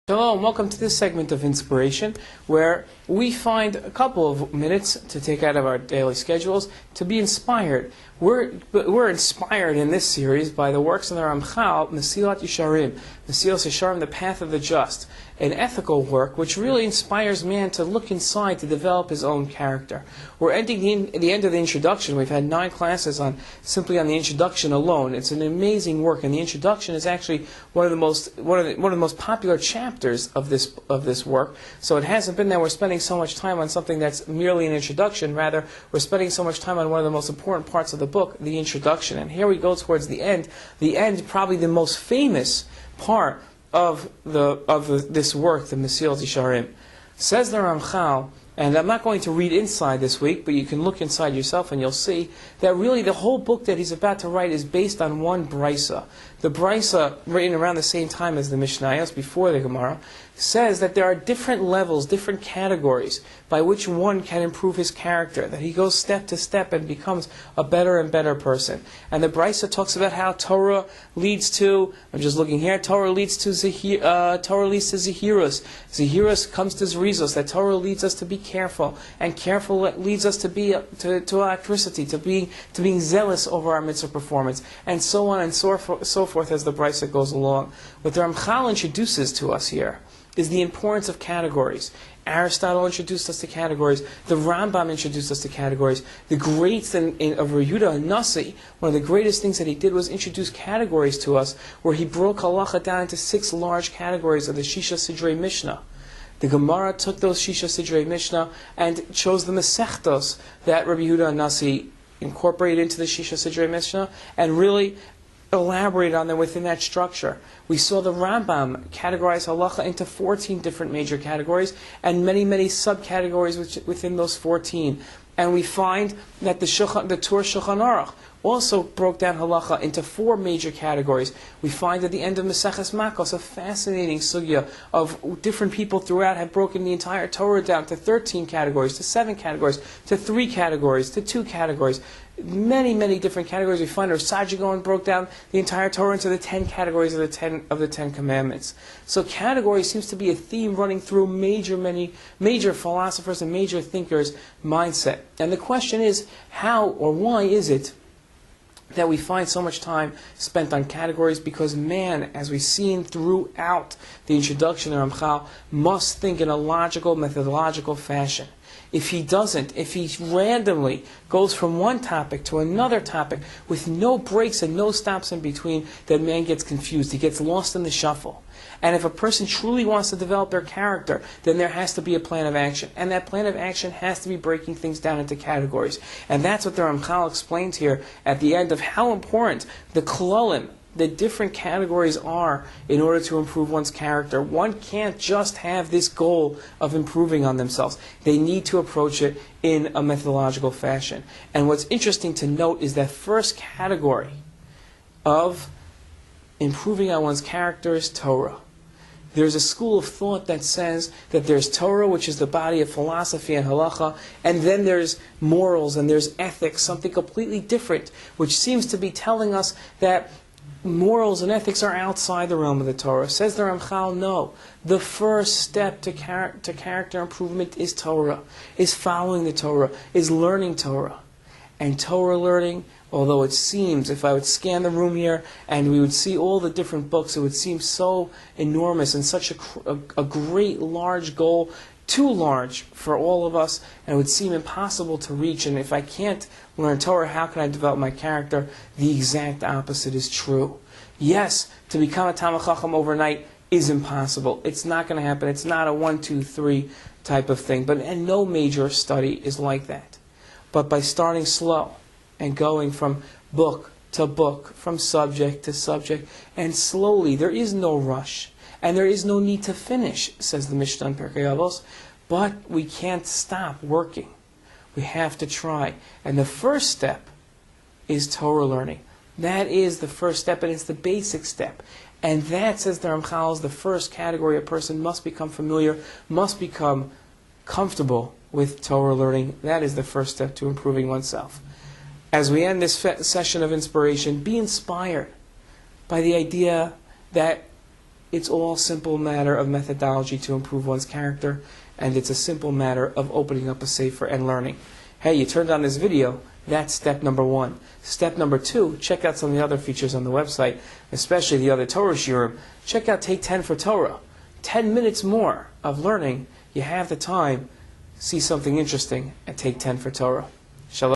Hello and welcome to this segment of Inspiration, where we find a couple of minutes to take out of our daily schedules to be inspired. We're inspired in this series by the works of the Ramchal, Mesilat Yesharim, Mesilas Yesharim, the Path of the Just, an ethical work which really inspires man to look inside to develop his own character. We're ending the end of the introduction. We've had 9 classes simply on the introduction alone. It's an amazing work, and the introduction is actually one of the most popular chapters of this work. So it hasn't been that we're spending so much time on something that's merely an introduction. Rather, we're spending so much time on one of the most important parts of the book, the introduction. And here we go towards the end. The end, probably the most famous part of this work, the Mesilat Yesharim. Says the Ramchal, and I'm not going to read inside this week, but you can look inside yourself and you'll see that really the whole book that he's about to write is based on one brisa. The brisa, written around the same time as the Mishnayos, before the Gemara, says that there are different levels, different categories by which one can improve his character, that he goes step to step and becomes a better and better person. And the brisa talks about how Torah leads to, I'm just looking here, Torah leads to Zehirus. Zehirus comes to Zrizos, that Torah leads us to be careful, and careful leads us to to electricity, to being zealous over our mitzvah performance, and so on and so forth as the brisa goes along. What the Ramchal introduces to us here is the importance of categories. Aristotle introduced us to categories. The Rambam introduced us to categories. The greats of Yehuda Nasi, one of the greatest things that he did was introduce categories to us, where he broke halacha down into 6 large categories of the Shisha Sidrei Mishnah. The Gemara took those Shisha Sidrei Mishnah and chose the Masechtos that Rabbi Yehuda Nasi incorporated into the Shisha Sidrei Mishnah and really elaborate on them within that structure. We saw the Rambam categorize halacha into 14 different major categories and many, many subcategories within those 14. And we find that the Tur Shulchan Aruch also broke down halacha into 4 major categories. We find at the end of Maseches Makos a fascinating sugya of different people throughout have broken the entire Torah down to 13 categories, to 7 categories, to 3 categories, to 2 categories. Many, many different categories. We find Rav Gaon broke down the entire Torah into the 10 categories of the 10 Commandments. So category seems to be a theme running through many major philosophers and major thinkers' mindset. And the question is, how or why is it that we find so much time spent on categories? Because man, as we've seen throughout the introduction of Ramchal, must think in a logical, methodological fashion. If he doesn't, if he randomly goes from one topic to another topic with no breaks and no stops in between, then man gets confused. He gets lost in the shuffle. And if a person truly wants to develop their character, then there has to be a plan of action. And that plan of action has to be breaking things down into categories. And that's what the Ramchal explains here at the end of how important the Klolim, the different categories are in order to improve one's character. One can't just have this goal of improving on themselves. They need to approach it in a methodological fashion. And what's interesting to note is that first category of improving on one's character is Torah. There's a school of thought that says that there's Torah, which is the body of philosophy and halacha, and then there's morals and there's ethics, something completely different, which seems to be telling us that morals and ethics are outside the realm of the Torah. Says the Ramchal, no. The first step to character improvement is Torah, is following the Torah, is learning Torah. And Torah learning, although it seems, if I would scan the room here and we would see all the different books, it would seem so enormous and such a great, large goal, too large for all of us, and it would seem impossible to reach. And if I can't learn Torah, how can I develop my character? The exact opposite is true. Yes, to become a Talmid Chacham overnight is impossible. It's not going to happen. It's not a 1, 2, 3 type of thing. And no major study is like that. But by starting slow and going from book to book, from subject to subject, and slowly, there is no rush. And there is no need to finish, says the Mishnah in Pirkei Avos, but we can't stop working. We have to try. And the first step is Torah learning. That is the first step, and it's the basic step. And that, says the Ramchal, is the first category a person must become familiar, must become comfortable with Torah learning. That is the first step to improving oneself. As we end this session of inspiration, be inspired by the idea that It's all a simple matter of methodology to improve one's character, and it's a simple matter of opening up a sefer and learning. Hey, you turned on this video, that's step number 1. Step number 2, check out some of the other features on the website, especially the other Torah shiurim. Check out Take 10 for Torah. 10 minutes more of learning. You have the time, see something interesting, and take 10 for Torah. Shalom.